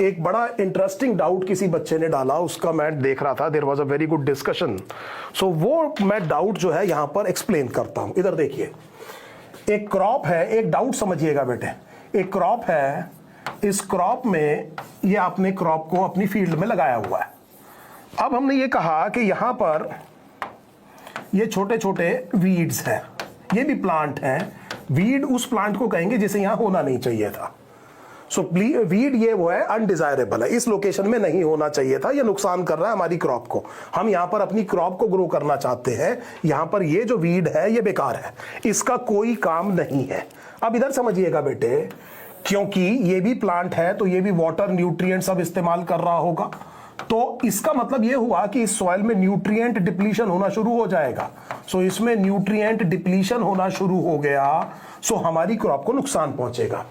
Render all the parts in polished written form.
एक बड़ा interesting doubt किसी बच्चे ने डाला, उसका मैं देख रहा था, there was a very good discussion. So वो मैं डाउट जो है यहां पर एक्सप्लेन करता हूं। इधर देखिए, एक क्रॉप है, एक डाउट समझिएगा बेटे। एक क्रॉप है, इस क्रॉप में ये आपने क्रॉप को अपनी फील्ड में लगाया हुआ है। अब हमने ये कहा कि यहां पर ये छोटे छोटे वीड्स हैं, ये भी प्लांट हैं। वीड उस प्लांट को कहेंगे जिसे यहां होना नहीं चाहिए था। सो वीड ये वो है, अनडिजायरेबल है, इस लोकेशन में नहीं होना चाहिए था, ये नुकसान कर रहा है हमारी क्रॉप को। हम यहां पर अपनी क्रॉप को ग्रो करना चाहते हैं, यहां पर ये जो वीड है ये बेकार है, इसका कोई काम नहीं है। अब इधर समझिएगा बेटे, क्योंकि ये भी प्लांट है तो ये भी वाटर न्यूट्रिएंट सब इस्तेमाल कर रहा होगा, तो इसका मतलब ये हुआ कि इस सॉइल में न्यूट्रिएंट डिप्लीशन होना शुरू हो जाएगा। सो इसमें न्यूट्रिएंट डिप्लीशन होना शुरू हो गया, सो हमारी क्रॉप को नुकसान पहुंचेगा।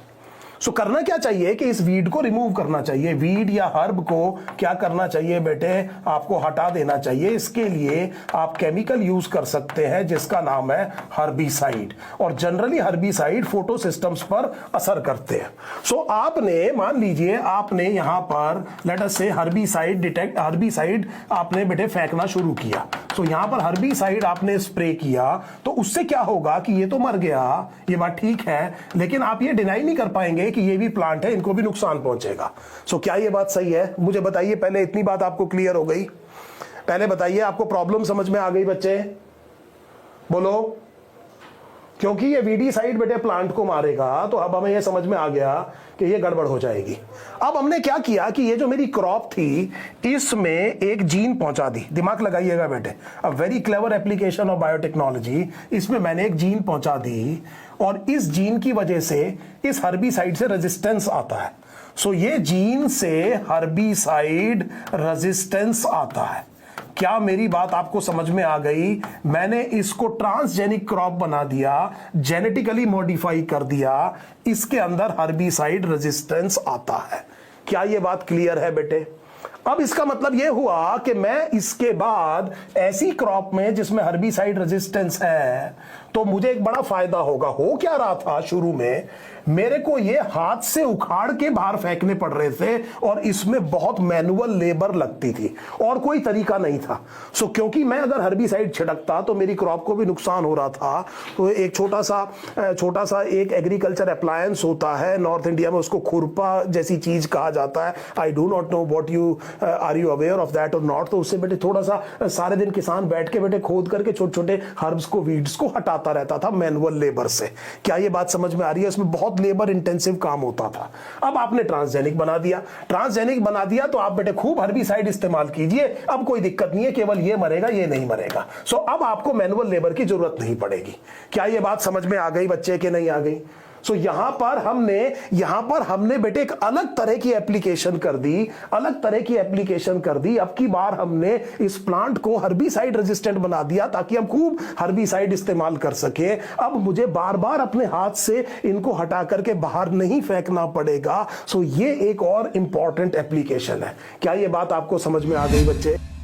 सो करना क्या चाहिए कि इस वीड को रिमूव करना चाहिए। वीड या हर्ब को क्या करना चाहिए बेटे, आपको हटा देना चाहिए। इसके लिए आप केमिकल यूज कर सकते हैं जिसका नाम है हर्बिसाइड, और जनरली हर्बिसाइड फोटो सिस्टम्स पर असर करते हैं। सो आपने मान लीजिए आपने यहां पर लेट अस से हर्बिसाइड आपने बेटे फेंकना शुरू किया। तो यहां पर हर्बिसाइड आपने स्प्रे किया, तो उससे क्या होगा कि ये तो मर गया, ये बात ठीक है, लेकिन आप ये डिनाई नहीं कर पाएंगे कि ये भी प्लांट है, इनको भी नुकसान पहुंचेगा। सो क्या ये बात सही है? मुझे बताइए, पहले इतनी बात आपको क्लियर हो गई? पहले बताइए, आपको प्रॉब्लम समझ में आ गई बच्चे? बोलो। क्योंकि ये वीडीसाइड बेटे प्लांट को मारेगा, तो अब हमें ये समझ में आ गया कि ये गड़बड़ हो जाएगी। अब हमने क्या किया कि ये जो मेरी क्रॉप थी इसमें एक जीन पहुंचा दी। दिमाग लगाइएगा बेटे, a very clever application of biotechnology. इसमें मैंने एक जीन पहुंचा दी और इस जीन की वजह से इस हर्बिसाइड से रेजिस्टेंस आता है। सो ये जीन से हर्बिसाइड रेजिस्टेंस आता है। क्या मेरी बात आपको समझ में आ गई? मैंने इसको ट्रांसजेनिक क्रॉप बना दिया, जेनेटिकली मॉडिफाई कर दिया, इसके अंदर हर्बिसाइड रेजिस्टेंस आता है। क्या ये बात क्लियर है बेटे? अब इसका मतलब यह हुआ कि मैं इसके बाद ऐसी क्रॉप में जिसमें हर्बिसाइड रेजिस्टेंस है, तो मुझे एक बड़ा फायदा होगा। हो क्या रहा था शुरू में, मेरे को ये हाथ से उखाड़ के बाहर फेंकने पड़ रहे थे और इसमें बहुत मैनुअल लेबर लगती थी और कोई तरीका नहीं था। सो क्योंकि मैं अगर हर्बिसाइड छिड़कता तो मेरी क्रॉप को भी नुकसान हो रहा था। तो एक छोटा सा एक एग्रीकल्चर अप्लायंस होता है नॉर्थ इंडिया में, उसको खुरपा जैसी चीज कहा जाता है। I do not know what you are you aware of that और नॉट। तो उससे बेटे थोड़ा सा सारे दिन किसान बैठ के बेटे खोद करके छोटे छोटे हर्ब्स को, वीड्स को हटाता रहता था मैनुअल लेबर से। क्या ये बात समझ में आ रही है? इसमें बहुत लेबर इंटेंसिव काम होता था। अब आपने ट्रांसजेनिक बना दिया, तो आप बेटे खूब हर्बिसाइड इस्तेमाल कीजिए, अब कोई दिक्कत नहीं है, केवल ये मरेगा, ये नहीं मरेगा। सो अब आपको मैनुअल लेबर की जरूरत नहीं पड़ेगी। क्या ये बात समझ में आ गई बच्चे के नहीं आ गई? सो यहां पर हमने बेटे एक अलग तरह की एप्लीकेशन कर दी। अब की बार हमने इस प्लांट को हर्बिसाइड रेजिस्टेंट बना दिया ताकि हम खूब हर्बिसाइड इस्तेमाल कर सके। अब मुझे बार बार अपने हाथ से इनको हटा करके बाहर नहीं फेंकना पड़ेगा। सो ये एक और इंपॉर्टेंट एप्लीकेशन है। क्या ये बात आपको समझ में आ गई बच्चे?